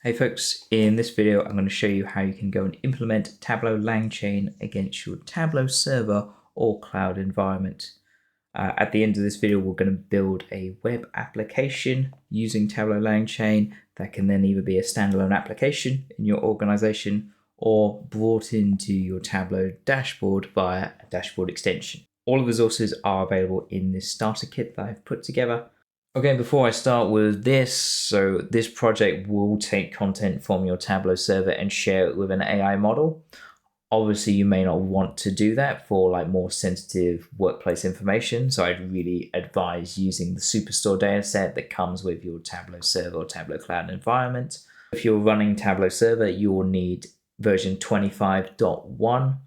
Hey folks, in this video I'm going to show you how you can go and implement Tableau LangChain against your Tableau server or cloud environment. At the end of this video we're going to build a web application using Tableau LangChain that can then either be a standalone application in your organization or brought into your Tableau dashboard via a dashboard extension. All of the resources are available in this starter kit that I've put together. Okay, before I start with this, so this project will take content from your Tableau server and share it with an AI model. Obviously, you may not want to do that for like more sensitive workplace information. So I'd really advise using the Superstore dataset that comes with your Tableau server or Tableau cloud environment. If you're running Tableau server, you will need version 25.1.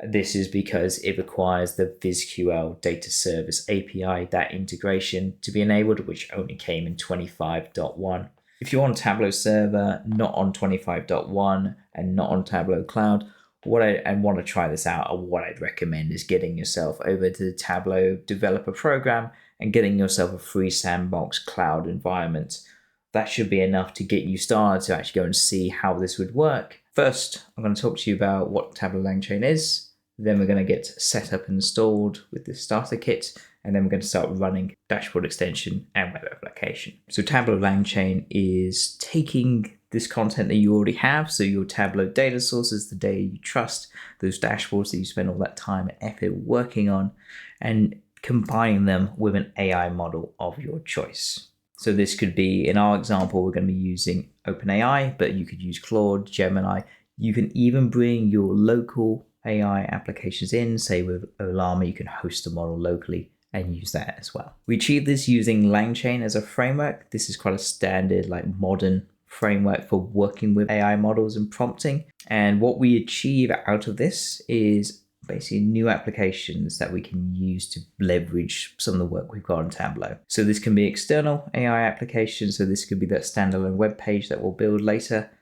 This is because it requires the VizQL data service API, that integration, to be enabled, which only came in 25.1. If you're on Tableau server, not on 25.1 and not on Tableau cloud, and want to try this out, what I'd recommend is getting yourself over to the Tableau developer program and getting yourself a free sandbox cloud environment. That should be enough to get you started to actually go and see how this would work. First, I'm going to talk to you about what Tableau LangChain is. Then we're going to get set up and installed with the starter kit, and then we're going to start running dashboard extension and web application. So Tableau LangChain is taking this content that you already have, so your Tableau data sources, the data you trust, those dashboards that you spend all that time and effort working on, and combining them with an AI model of your choice. So this could be, in our example, we're going to be using OpenAI, but you could use Claude, Gemini. You can even bring your local AI applications in, say with Olama, you can host a model locally and use that as well. We achieve this using LangChain as a framework. This is quite a standard, like modern framework for working with AI models and prompting. And what we achieve out of this is basically new applications that we can use to leverage some of the work we've got on Tableau. So this can be external AI applications. So this could be that standalone web page that we'll build later,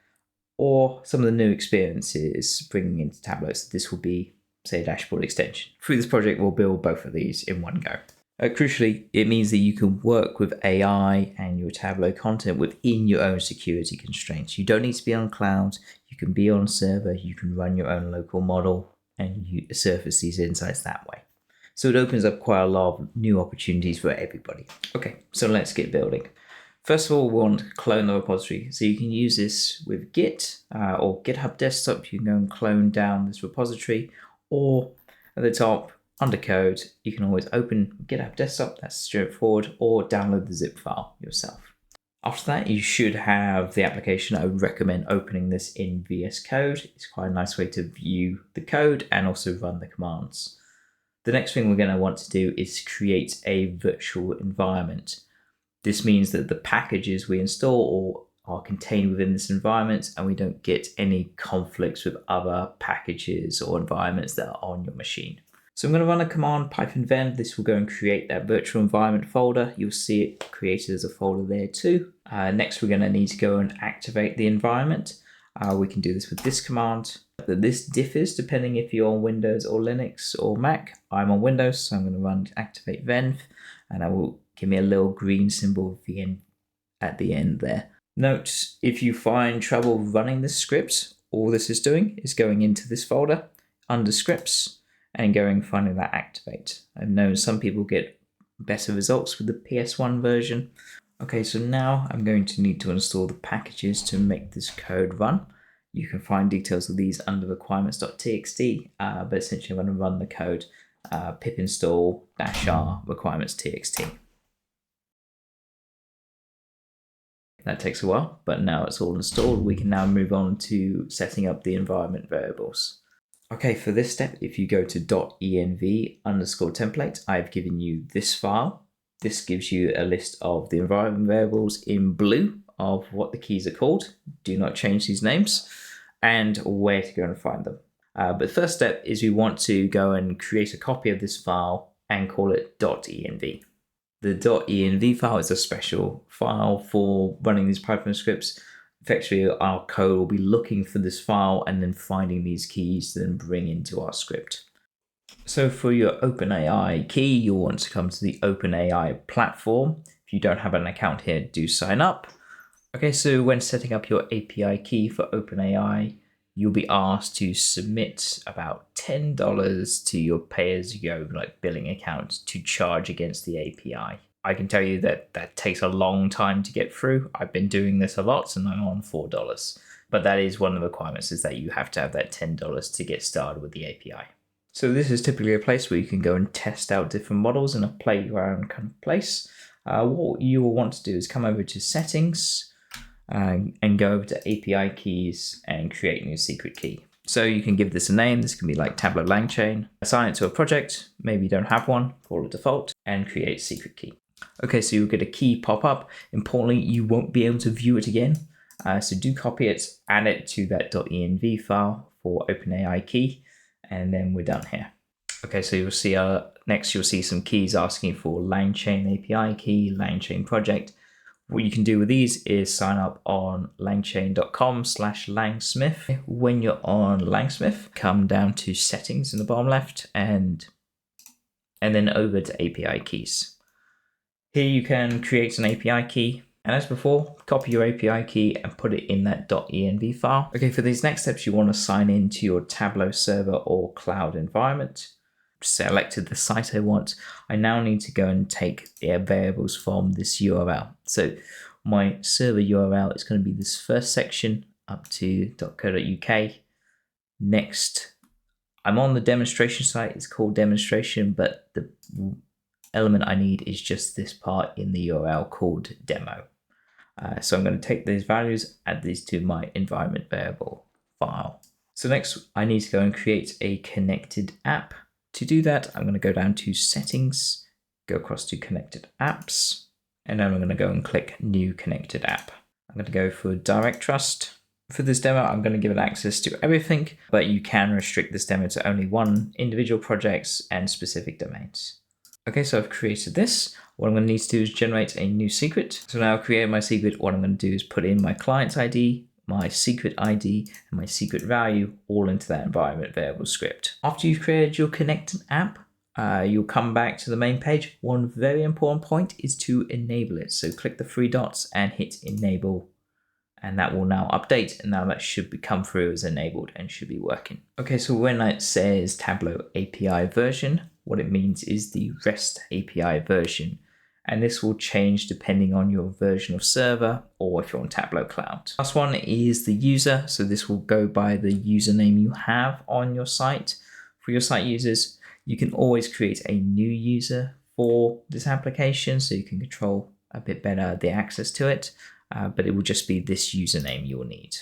or some of the new experiences bringing into Tableau. So this will be, say, a dashboard extension. Through this project, we'll build both of these in one go. Crucially, it means that you can work with AI and your Tableau content within your own security constraints. You don't need to be on cloud. You can be on server. You can run your own local model and you surface these insights that way. So it opens up quite a lot of new opportunities for everybody. Okay, so let's get building. First of all, we want to clone the repository. So you can use this with Git or GitHub desktop. You can go and clone down this repository, or at the top under code, you can always open GitHub desktop. That's straightforward, or download the zip file yourself. After that, you should have the application. I would recommend opening this in VS Code. It's quite a nice way to view the code and also run the commands. The next thing we're going to want to do is create a virtual environment. This means that the packages we install are contained within this environment and we don't get any conflicts with other packages or environments that are on your machine. So I'm going to run a command -ven. This will go and create that virtual environment folder. You'll see it created as a folder there too. Next, we're going to need to go and activate the environment. We can do this with this command. This differs depending if you're on Windows or Linux or Mac. I'm on Windows, so I'm going to run activate venv, and I will give me a little green symbol at the end there. Note, if you find trouble running this script, all this is doing is going into this folder under scripts and going and finding that activate. I've known some people get better results with the PS1 version. Okay, so now I'm going to need to install the packages to make this code run. You can find details of these under requirements.txt, but essentially I'm going to run the code pip install -r requirements.txt. That takes a while, but now it's all installed. We can now move on to setting up the environment variables. Okay, for this step, if you go to .env_template, I've given you this file. This gives you a list of the environment variables in blue of what the keys are called. Do not change these names, and where to go and find them. But the first step is we want to go and create a copy of this file and call it .env. The .env file is a special file for running these Python scripts. Effectively, our code will be looking for this file and then finding these keys to then bring into our script. So for your OpenAI key, you'll want to come to the OpenAI platform. If you don't have an account here, do sign up. Okay, so when setting up your API key for OpenAI, you'll be asked to submit about $10 to your pay-as-you-go billing account to charge against the API. I can tell you that that takes a long time to get through. I've been doing this a lot and I'm on $4. But that is one of the requirements, is that you have to have that $10 to get started with the API. So this is typically a place where you can go and test out different models in a playground kind of place. What you will want to do is come over to settings and go over to API keys and create a new secret key. So you can give this a name. This can be like Tableau LangChain. Assign it to a project. Maybe you don't have one, call it default, and create secret key. Okay, so you'll get a key pop up. Importantly, you won't be able to view it again. So do copy it, add it to that .env file for OpenAI key, and then we're done here. Okay, so you'll see next you'll see some keys asking for LangChain API key, LangChain project. What you can do with these is sign up on langchain.com/LangSmith. When you're on LangSmith, come down to settings in the bottom left and then over to API keys. Here you can create an API key. And as before, copy your API key and put it in that .env file. Okay, for these next steps, you want to sign in to your Tableau server or cloud environment. Selected the site I want. I now need to go and take the variables from this URL. So my server URL is going to be this first section up to .co.uk. Next, I'm on the demonstration site. It's called demonstration, but the element I need is just this part in the URL called demo. So I'm going to take these values, add these to my environment variable file. So next I need to go and create a connected app. To do that, I'm going to go down to settings, go across to connected apps, and then I'm going to go and click new connected app. I'm going to go for direct trust. For this demo, I'm going to give it access to everything, but you can restrict this demo to only one individual projects and specific domains. Okay, so I've created this. What I'm going to need to do is generate a new secret. So now I've created my secret. What I'm going to do is put in my client's ID, my secret ID, and my secret value all into that environment variable script. After you've created your connected app, you'll come back to the main page. One very important point is to enable it. So click the three dots and hit enable, and that will now update, and now that should come through as enabled and should be working. Okay, so when it says Tableau API version, what it means is the REST API version. And this will change depending on your version of server or if you're on Tableau Cloud. Last one is the user. So this will go by the username you have on your site. For your site users, you can always create a new user for this application so you can control a bit better the access to it, but it will just be this username you'll need.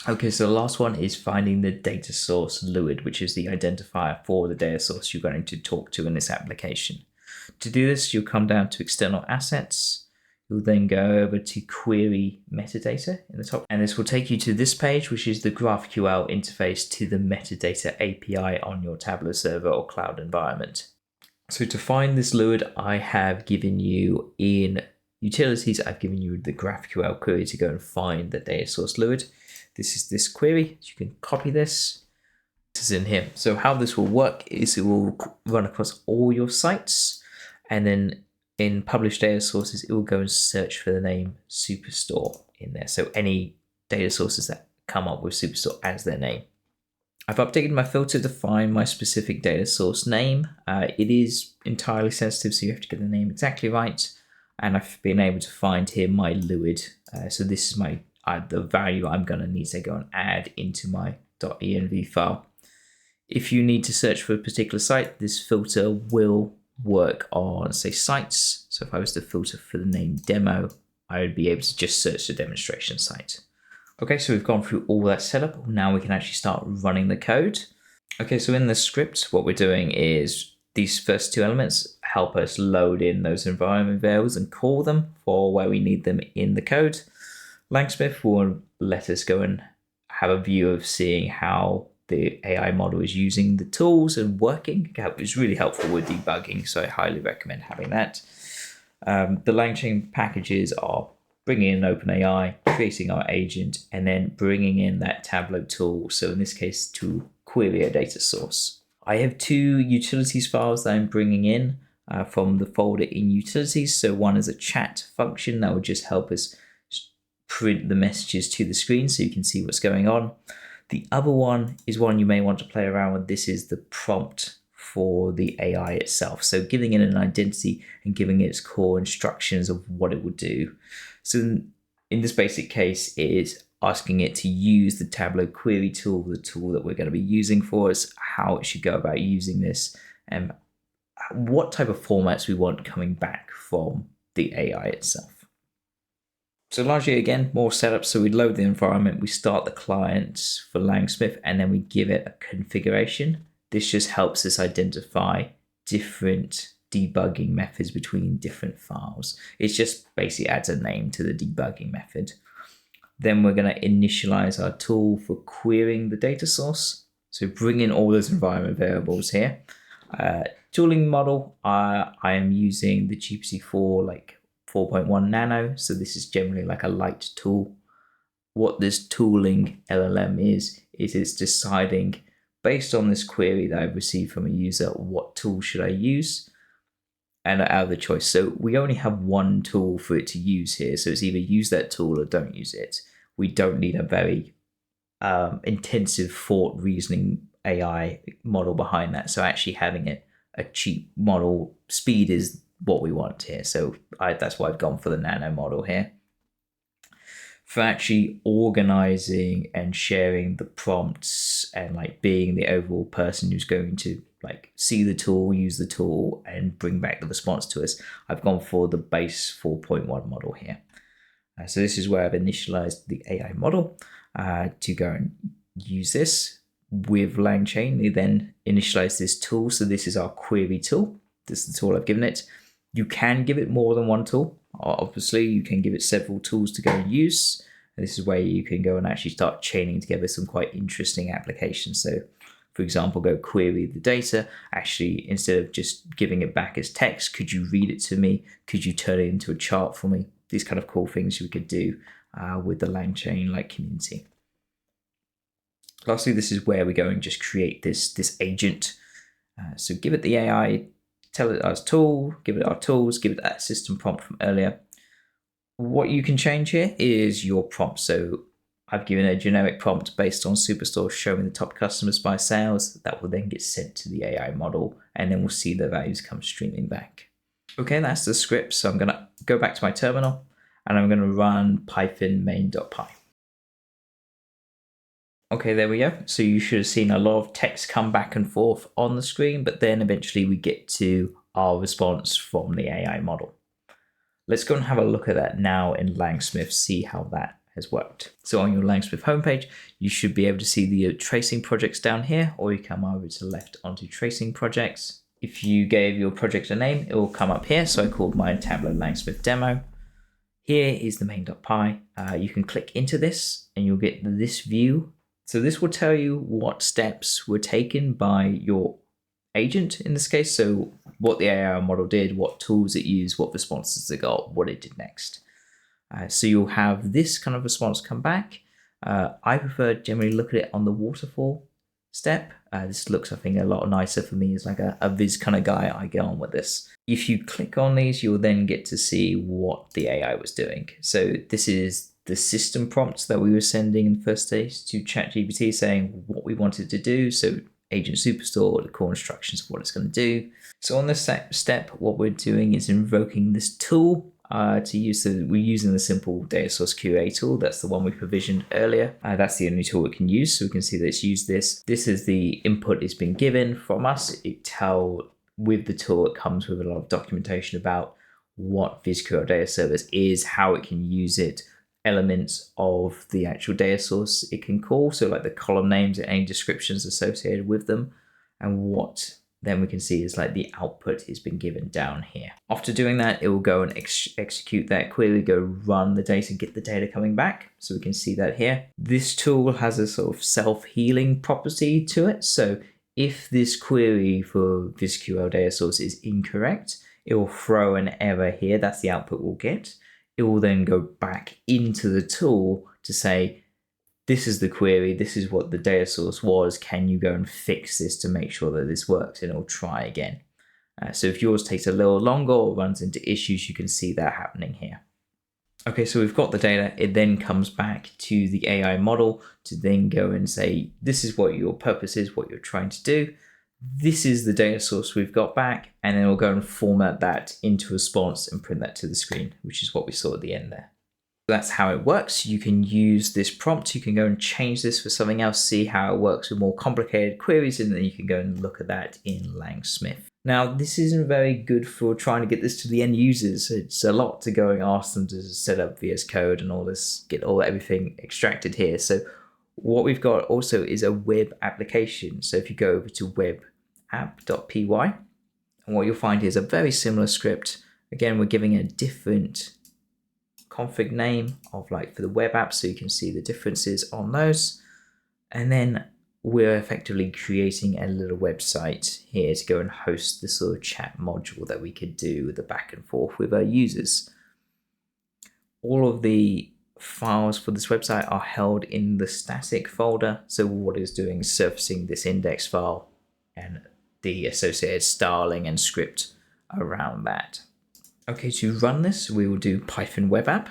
Okay, so the last one is finding the Datasource LUID, which is the identifier for the data source you're going to talk to in this application. To do this, you'll come down to external assets. You'll then go over to query metadata in the top, and this will take you to this page, which is the GraphQL interface to the metadata API on your Tableau server or cloud environment. So to find this LUID, I have given you in utilities, I've given you the GraphQL query to go and find the data source LUID. This is this query. So you can copy this. This is in here. So how this will work is it will run across all your sites. And then in published data sources, it will go and search for the name Superstore in there. So any data sources that come up with Superstore as their name. I've updated my filter to find my specific data source name. It is entirely sensitive, so you have to get the name exactly right. And I've been able to find here my LUID. So this is my the value I'm going to need to go and add into my .env file. If you need to search for a particular site, this filter will work on, say, sites. So if I was to filter for the name demo, I would be able to just search the demonstration site. Okay, so we've gone through all that setup. Now we can actually start running the code. Okay, so in the script, what we're doing is these first two elements help us load in those environment variables and call them for where we need them in the code. LangSmith will let us go and have a view of seeing how the AI model is using the tools and working. It's really helpful with debugging, so I highly recommend having that. The LangChain packages are bringing in OpenAI, creating our agent, and then bringing in that Tableau tool. So in this case, to query a data source. I have two utilities files that I'm bringing in from the folder in utilities. So one is a chat function that will just help us print the messages to the screen so you can see what's going on. The other one is one you may want to play around with. This is the prompt for the AI itself. So giving it an identity and giving it its core instructions of what it will do. So in this basic case, it is asking it to use the Tableau query tool, the tool that we're going to be using for us, how it should go about using this, and what type of formats we want coming back from the AI itself. So largely, again, more setup. So we load the environment, we start the client for LangSmith, and then we give it a configuration. This just helps us identify different debugging methods between different files. It just basically adds a name to the debugging method. Then we're going to initialize our tool for querying the data source. So bring in all those environment variables here. Tooling model, I am using the GPT-4 like 4.1 nano. So this is generally like a light tool. What this tooling LLM is it's deciding based on this query that I've received from a user, what tool should I use? And out of the choice. So we only have one tool for it to use here. So it's either use that tool or don't use it. We don't need a very intensive thought reasoning AI model behind that. So actually having a cheap model speed is what we want here. So that's why I've gone for the nano model here. For actually organizing and sharing the prompts and like being the overall person who's going to like see the tool, use the tool, and bring back the response to us, I've gone for the base 4.1 model here. So this is where I've initialized the AI model to go and use this with LangChain. We then initialize this tool. So this is our query tool. This is the tool I've given it. You can give it more than one tool. Obviously, you can give it several tools to go and use. And this is where you can go and actually start chaining together some quite interesting applications. So, for example, go query the data. Actually, instead of just giving it back as text, could you read it to me? Could you turn it into a chart for me? These kind of cool things we could do with the LangChain like community. Lastly, this is where we go and just create this agent. So give it the AI, tell it our tool, give it our tools, give it that system prompt from earlier. What you can change here is your prompt. So I've given a generic prompt based on Superstore showing the top customers by sales. That will then get sent to the AI model, and then we'll see the values come streaming back. Okay, that's the script. So I'm going to go back to my terminal and I'm going to run Python main.py. Okay, there we go. So you should have seen a lot of text come back and forth on the screen, but then eventually we get to our response from the AI model. Let's go and have a look at that now in LangSmith, see how that has worked. So on your LangSmith homepage, you should be able to see the tracing projects down here, or you come over to the left onto tracing projects. If you gave your project a name, it will come up here. So I called mine Tableau LangSmith Demo. Here is the main.py. You can click into this and you'll get this view. So this will tell you what steps were taken by your agent in this case. So what the AI model did, what tools it used, what responses it got, what it did next. So you'll have this kind of response come back. I prefer generally look at it on the waterfall step. This looks, I think, a lot nicer for me as like a viz kind of guy. I get on with this. If you click on these, you'll then get to see what the AI was doing. So this is the system prompts that we were sending in the first stage to ChatGPT saying what we wanted to do. So Agent Superstore, the core instructions of what it's going to do. So on this step, what we're doing is invoking this tool to use. So we're using the simple Datasource QA tool. That's the one we provisioned earlier. That's the only tool it can use. So we can see that it's used this. This is the input it's been given from us. With the tool, it comes with a lot of documentation about what VisQL data service is, how it can use it, elements of the actual data source it can call. So like the column names and any descriptions associated with them, and what then we can see is like the output has been given down here. After doing that, it will go and execute that query, go run the data, get the data coming back. So we can see that here. This tool has a sort of self-healing property to it. So if this query for VisQL data source is incorrect, it will throw an error here. That's the output we'll get. It will then go back into the tool to say, this is the query, this is what the data source was, can you go and fix this to make sure that this works? And it'll try again. So if yours takes a little longer or runs into issues, you can see that happening here. Okay, so we've got the data. It then comes back to the AI model to then go and say, this is what your purpose is, what you're trying to do. This is the data source we've got back, and then we'll go and format that into a response and print that to the screen, which is what we saw at the end there. That's how it works. You can use this prompt. You can go and change this for something else, see how it works with more complicated queries, and then you can go and look at that in LangSmith. Now, this isn't very good for trying to get this to the end users. It's a lot to go and ask them to set up VS Code and all this, get everything extracted here. So what we've got also is a web application. So if you go over to webapp.py, and what you'll find here is a very similar script. Again, we're giving a different config name of for the web app, so you can see the differences on those. And then we're effectively creating a little website here to go and host this sort of chat module that we could do with the back and forth with our users. All of the files for this website are held in the static folder. So what it's doing is surfacing this index file and the associated styling and script around that. Okay, to run this, we will do Python web app.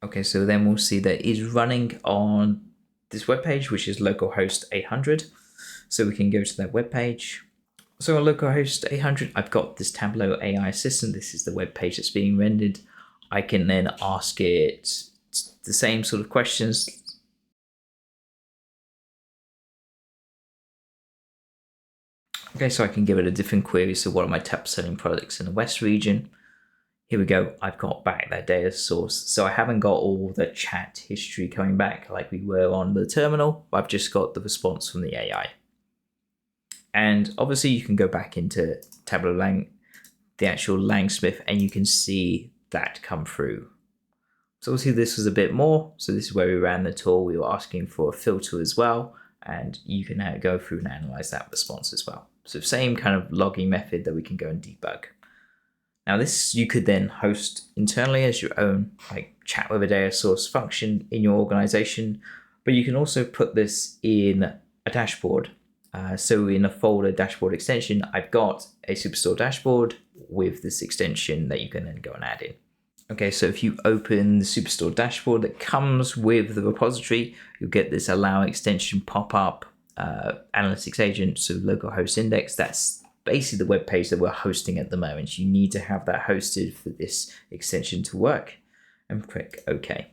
Okay, so then we'll see that it's running on this web page, which is localhost 800. So we can go to that web page. So on localhost 800, I've got this Tableau AI assistant. This is the web page that's being rendered. I can then ask it the same sort of questions. Okay, so I can give it a different query. So what are my top selling products in the West region? Here we go, I've got back that data source. So I haven't got all the chat history coming back like we were on the terminal, but I've just got the response from the AI. And obviously you can go back into Tableau the actual LangSmith, and you can see that come through. So obviously this was a bit more. So this is where we ran the tool. We were asking for a filter as well, and you can now go through and analyze that response as well. So same kind of logging method that we can go and debug. Now this you could then host internally as your own chat with a data source function in your organization, but you can also put this in a dashboard. So in a folder dashboard extension, I've got a Superstore dashboard with this extension that you can then go and add in. Okay, so if you open the Superstore dashboard that comes with the repository, you'll get this allow extension pop up, analytics agent, so localhost index. That's basically the web page that we're hosting at the moment. You need to have that hosted for this extension to work, and click OK.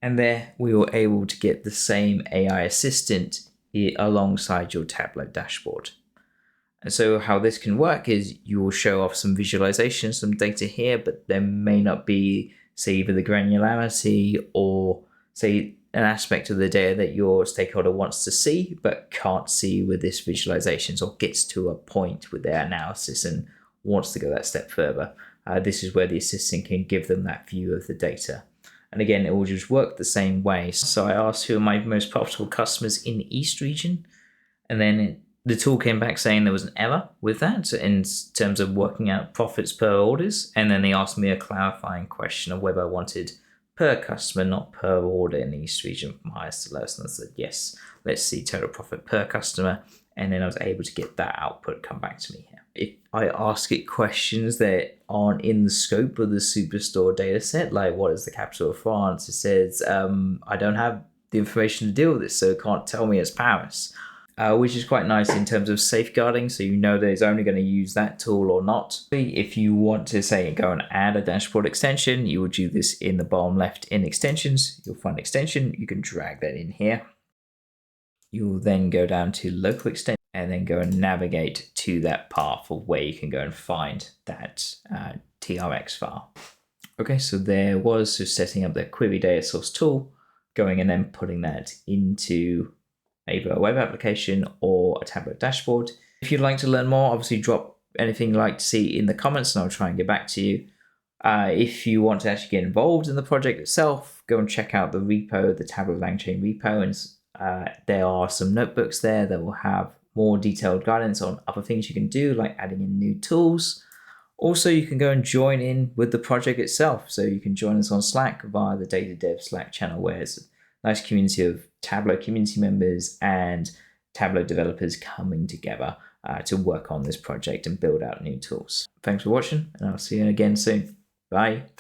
And there we were able to get the same AI assistant alongside your Tableau dashboard. And so how this can work is you will show off some visualization, some data here, but there may not be, say, either the granularity or, say, an aspect of the data that your stakeholder wants to see but can't see with this visualizations, or gets to a point with their analysis and wants to go that step further. This is where the assistant can give them that view of the data. And again, it will just work the same way. So I asked who are my most profitable customers in the East region, and then the tool came back saying there was an error with that in terms of working out profits per orders. And then they asked me a clarifying question of whether I wanted per customer, not per order in the East region from highest to lowest. And I said, yes, let's see total profit per customer. And then I was able to get that output come back to me here. If I ask it questions that aren't in the scope of the Superstore data set, like what is the capital of France, it says, I don't have the information to deal with this, so it can't tell me it's Paris. Which is quite nice in terms of safeguarding, so you know that it's only going to use that tool or not. If you want to, say, go and add a dashboard extension, you will do this in the bottom left in extensions. You'll find extension, you can drag that in here. You will then go down to local extension and then go and navigate to that path of where you can go and find that TRX file. Okay, so there was setting up the query data source tool, going and then putting that into either a web application or a Tableau dashboard. If you'd like to learn more, obviously drop anything you'd like to see in the comments and I'll try and get back to you. If you want to actually get involved in the project itself, go and check out the repo, the Tableau LangChain repo, and there are some notebooks there that will have more detailed guidance on other things you can do, like adding in new tools. Also, you can go and join in with the project itself. So you can join us on Slack via the Data Dev Slack channel, where it's a nice community of Tableau community members and Tableau developers coming together to work on this project and build out new tools. Thanks for watching, and I'll see you again soon. Bye.